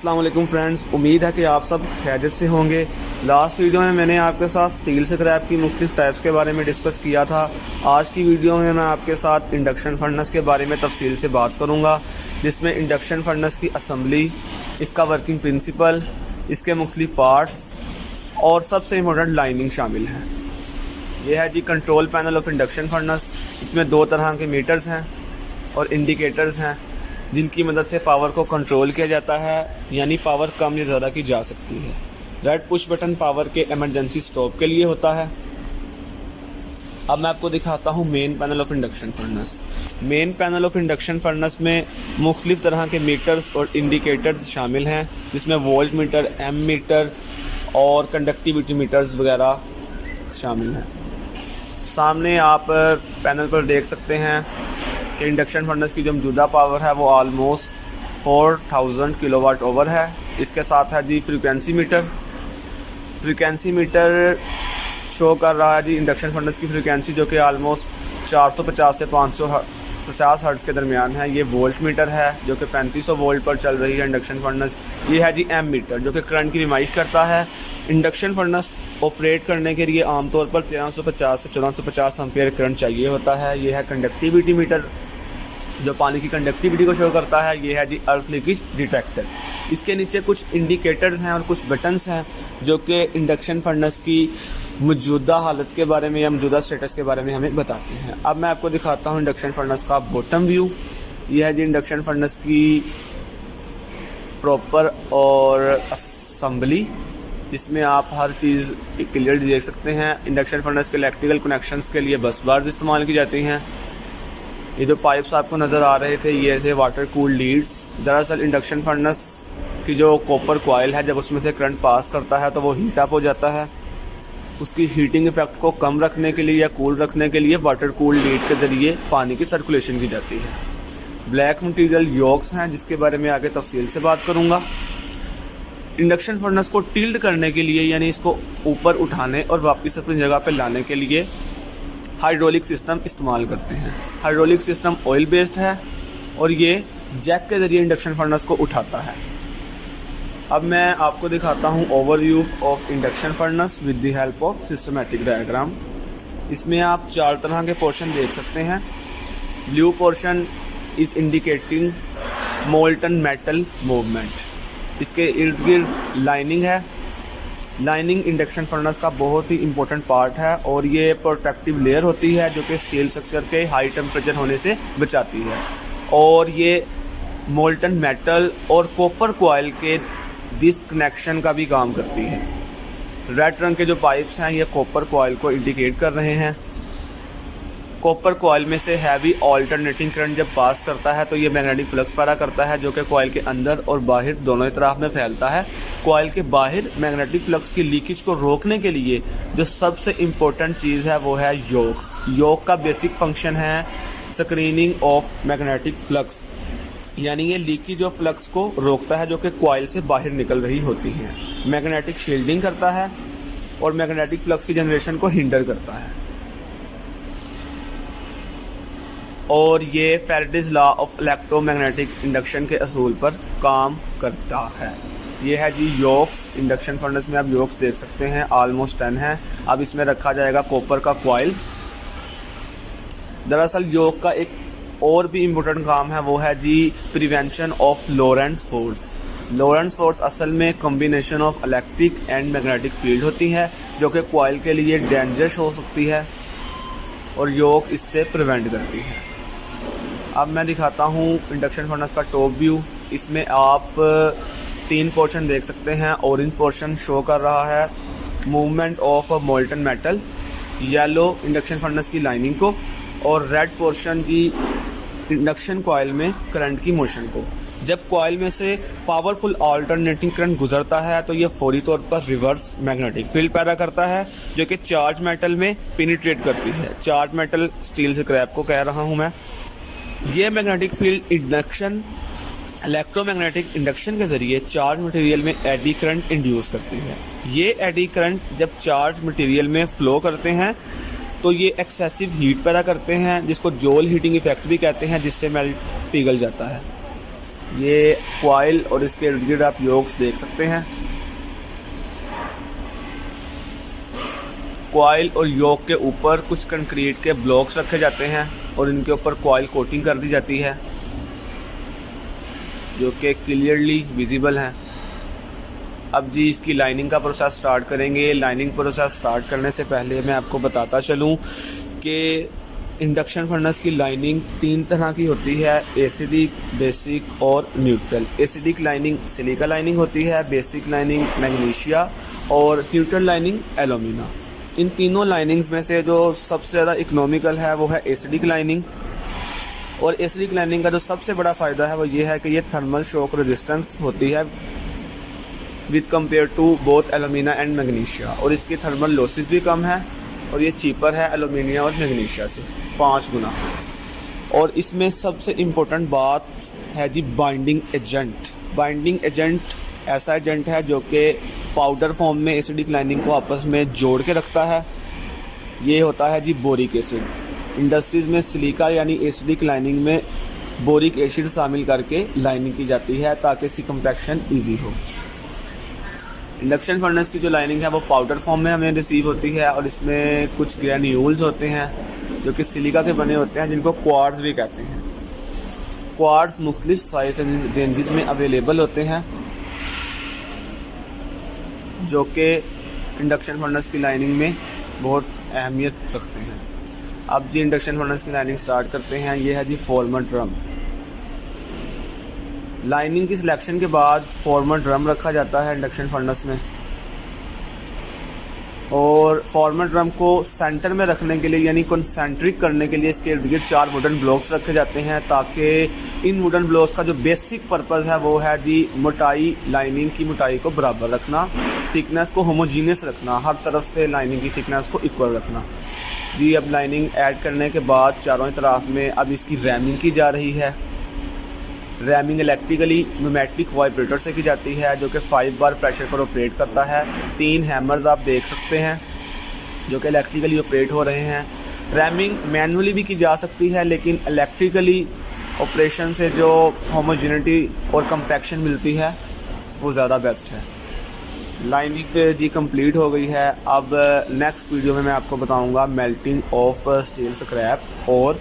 अस्सलाम वालेकुम फ्रेंड्स, उम्मीद है कि आप सब खैरियत से होंगे। लास्ट वीडियो में मैंने आपके साथ स्टील स्क्रैप की मुख्तलिफ टाइप्स के बारे में डिस्कस किया था। आज की वीडियो में मैं आपके साथ इंडक्शन फर्नेस के बारे में तफसील से बात करूंगा, जिसमें इंडक्शन फर्नेस की असम्बली, इसका वर्किंग प्रिंसिपल, इसके मुख्तलिफ पार्ट्स और सबसे इम्पोर्टेंट लाइनिंग शामिल है। यह है जी control panel of induction furnace. इसमें दो तरह के मीटर्स हैं और इंडिकेटर्स हैं, जिनकी मदद से पावर को कंट्रोल किया जाता है, यानी पावर कम या ज़्यादा की जा सकती है। रेड पुश बटन पावर के इमरजेंसी स्टॉप के लिए होता है। अब मैं आपको दिखाता हूँ main panel of induction furnace. Main panel of induction furnace में मुख्तलिफ तरह के मीटर्स और इंडिकेटर्स शामिल हैं, जिसमें वोल्ट मीटर, एम मीटर और कंडक्टिविटी मीटर्स वगैरह शामिल हैं। सामने आप पैनल पर देख सकते हैं कि इंडक्शन फर्नेस की जो मौजूदा पावर है वो ऑलमोस्ट 4000 किलोवाट ओवर है। इसके साथ है जी frequency meter. Frequency meter show कर रहा है जी इंडक्शन फर्नेस की फ्रीक्वेंसी, जो कि ऑलमोस्ट 450 से 550 हर्ट्ज़ के दरमियान है। ये वोल्ट मीटर है जो कि 3500 वोल्ट पर चल रही है इंडक्शन फर्नेस। ये है जी एम मीटर, जो कि करंट की रिमाइश करता है। इंडक्शन फर्नेस ऑपरेट करने के लिए आमतौर पर 1350 से 1450 एम्पीयर करंट चाहिए होता है। ये है कंडक्टिविटी मीटर, जो पानी की कंडक्टिविटी को शो करता है। ये है जी अर्थ लीकेज डिटेक्टर। इसके नीचे कुछ इंडिकेटर्स हैं और कुछ बटन्स हैं, जो कि इंडक्शन फर्नेस की मौजूदा हालत के बारे में या मौजूदा स्टेटस के बारे में हमें बताते हैं। अब मैं आपको दिखाता हूँ इंडक्शन फर्नेस का बॉटम व्यू। यह है जी इंडक्शन फर्नेस की प्रॉपर और असम्बली, जिसमें आप हर चीज़ क्लियर देख सकते हैं। इंडक्शन फर्नेस के इलेक्ट्रिकल कनेक्शंस के लिए बस बार्स इस्तेमाल की जाती हैं। ये जो पाइप्स आपको नज़र आ रहे थे, ये थे वाटर कूल लीड्स। दरअसल इंडक्शन फर्नेस की जो कॉपर कॉइल है, जब उसमें से करंट पास करता है तो वो हीट अप हो जाता है। उसकी हीटिंग इफेक्ट को कम रखने के लिए या कूल रखने के लिए वाटर कूल लीड के ज़रिए पानी की सर्कुलेशन की जाती है। ब्लैक मटीरियल योक्स हैं, जिसके बारे में आगे तफसील से बात करूँगा। इंडक्शन फर्नेस को टिल्ट करने के लिए, यानी इसको ऊपर उठाने और वापस अपनी जगह पर लाने के लिए हाइड्रोलिक सिस्टम इस्तेमाल करते हैं। हाइड्रोलिक सिस्टम ऑयल बेस्ड है और ये जैक के ज़रिए इंडक्शन फर्नेस को उठाता है। अब मैं आपको दिखाता हूँ overview of induction furnace with the help of systematic diagram. इसमें आप चार तरह के पोर्शन देख सकते हैं। Blue portion is indicating molten metal movement. इसके इर्द गिर्द लाइनिंग है। लाइनिंग इंडक्शन फर्नेस का बहुत ही इंपॉर्टेंट पार्ट है और ये प्रोटेक्टिव लेयर होती है, जो कि स्टील स्ट्रक्चर के हाई टेम्परेचर होने से बचाती है। और ये मोल्टन मेटल और कॉपर कॉइल के डिस्कनेक्शन का भी काम करती है। रेड रंग के जो पाइप्स हैं, ये कॉपर कॉइल को इंडिकेट कर रहे हैं। कॉपर कॉइल में से हैवी ऑल्टरनेटिंग करंट जब पास करता है तो ये मैग्नेटिक फ्लक्स पैदा करता है, जो कि कॉइल के अंदर और बाहर दोनों तरफ में फैलता है। कॉइल के बाहर मैग्नेटिक फ्लक्स की लीकेज को रोकने के लिए जो सबसे इम्पोर्टेंट चीज़ है वो है योक्स। योक का बेसिक फंक्शन है स्क्रीनिंग ऑफ मैग्नेटिक फ्लक्स, यानी ये लीकेज ऑफ फ्लक्स को रोकता है जो कि कॉइल से बाहर निकल रही होती है। मैग्नेटिक शील्डिंग करता है और मैग्नेटिक फ्लक्स की जनरेशन को हिंडर करता है। और ये Faraday's law of electromagnetic induction के असूल पर काम करता है। ये है जी योक्स। इंडक्शन फर्नेस में आप योक्स देख सकते हैं, ऑलमोस्ट 10 है। अब इसमें रखा जाएगा कॉपर का कॉइल। दरअसल योक का एक और भी इम्पोर्टेंट काम है, वो है जी prevention of Lorentz force. Lorentz force असल में combination of electric and magnetic field होती है, जो कि कॉइल के लिए डेंजरस हो सकती है और योक इससे प्रिवेंट करती है। अब मैं दिखाता हूँ इंडक्शन फर्नेस का टॉप व्यू। इसमें आप 3 पोर्शन देख सकते हैं। ऑरेंज पोर्शन शो कर रहा है movement of molten metal, yellow induction furnace की लाइनिंग को, और रेड पोर्शन की इंडक्शन कॉइल में करंट की मोशन को। जब कॉइल में से पावरफुल ऑल्टरनेटिंग करंट गुजरता है तो ये फौरी तौर पर रिवर्स मैग्नेटिक फील्ड पैदा करता है, जो कि चार्ज मेटल में पेनिट्रेट करती है। चार्ज मेटल स्टील स्क्रैप को कह रहा हूँ मैं। ये magnetic field induction electromagnetic induction के ज़रिए चार्ज मटेरियल में एडी करंट इंड्यूस करती है। ये एडी करंट जब चार्ज मटेरियल में फ़्लो करते हैं तो ये एक्सेसिव हीट पैदा करते हैं, जिसको जोल हीटिंग इफेक्ट भी कहते हैं, जिससे मेल्ट पिघल जाता है। ये कॉइल और इसके इर्द गिर्द आप योक्स देख सकते हैं। कॉइल और योक के ऊपर कुछ कंक्रीट के ब्लॉक्स रखे जाते हैं और इनके ऊपर कॉइल कोटिंग कर दी जाती है जो कि क्लियरली विजिबल हैं। अब जी इसकी लाइनिंग का प्रोसेस स्टार्ट करेंगे। लाइनिंग प्रोसेस स्टार्ट करने से पहले मैं आपको बताता चलूँ कि इंडक्शन फर्नेस की लाइनिंग 3 तरह की होती है, एसिडिक, बेसिक और neutral. Acidic lining silica lining होती है, बेसिक लाइनिंग मैग्नीशिया और न्यूट्रल लाइनिंग एल्यूमिना। इन तीनों लाइनिंग्स में से जो सबसे ज़्यादा इकोनॉमिकल है वो है एसिडिक लाइनिंग। और एसिडिक लाइनिंग का जो सबसे बड़ा फ़ायदा है वो ये है कि ये थर्मल शॉक रेजिस्टेंस होती है with compare to both alumina and magnesia, और इसकी थर्मल लॉसेस भी कम है और ये चीपर है एल्यूमिनिया और मैग्नीशिया से 5 गुना। और इसमें सबसे इम्पोर्टेंट बात है जी बाइंडिंग एजेंट। बाइंडिंग एजेंट ऐसा एजेंट है जो कि पाउडर फॉर्म में एसिडिक लाइनिंग को आपस में जोड़ के रखता है। ये होता है जी बोरिक एसिड। इंडस्ट्रीज़ में सिलिका यानी एसिडिक लाइनिंग में बोरिक एसिड शामिल करके लाइनिंग की जाती है ताकि इसकी कंपैक्शन ईजी हो। इंडक्शन फर्नेस की जो लाइनिंग है वो पाउडर फॉर्म में हमें रिसीव होती है और इसमें कुछ ग्रैन्यूल्स होते हैं जो कि सिलिका के बने होते हैं, जिनको क्वार्ट्ज भी कहते हैं। क्वार्ट्ज मुख्तलिफ साइज रेंजेस में अवेलेबल होते हैं जो कि इंडक्शन फर्नेस की लाइनिंग में बहुत अहमियत रखते हैं। अब जी इंडक्शन फर्नेस की लाइनिंग स्टार्ट करते हैं। ये है जी फॉर्मर ड्रम। लाइनिंग की सिलेक्शन के बाद फॉर्मर ड्रम रखा जाता है इंडक्शन फर्नेस में, और फॉर्मर ड्रम को सेंटर में रखने के लिए यानी कंसेंट्रिक करने के लिए इसके इर्द गिर्द 4 वुडन ब्लॉक्स रखे जाते हैं ताकि इन वुडन ब्लॉक्स का जो बेसिक पर्पस है वो है जी मोटाई, लाइनिंग की मोटाई को बराबर रखना, थिकनेस को होमोजीनियस रखना, हर तरफ से लाइनिंग की थिकनेस को इक्वल रखना जी। अब लाइनिंग ऐड करने के बाद चारों तरफ में अब इसकी रैमिंग की जा रही है। रैमिंग इलेक्ट्रिकली न्यूमेटिक वाइब्रेटर से की जाती है जो कि 5 बार प्रेशर पर ऑपरेट करता है। 3 हैमर्स आप देख सकते हैं जो कि इलेक्ट्रिकली ऑपरेट हो रहे हैं। रैमिंग मैनुअली भी की जा सकती है लेकिन इलेक्ट्रिकली ऑपरेशन से जो होमोजेनिटी और कंपैक्शन मिलती है वो ज़्यादा बेस्ट है। लाइनिंग जी कंप्लीट हो गई है। अब नेक्स्ट वीडियो में मैं आपको बताऊंगा मेल्टिंग ऑफ स्टील स्क्रैप और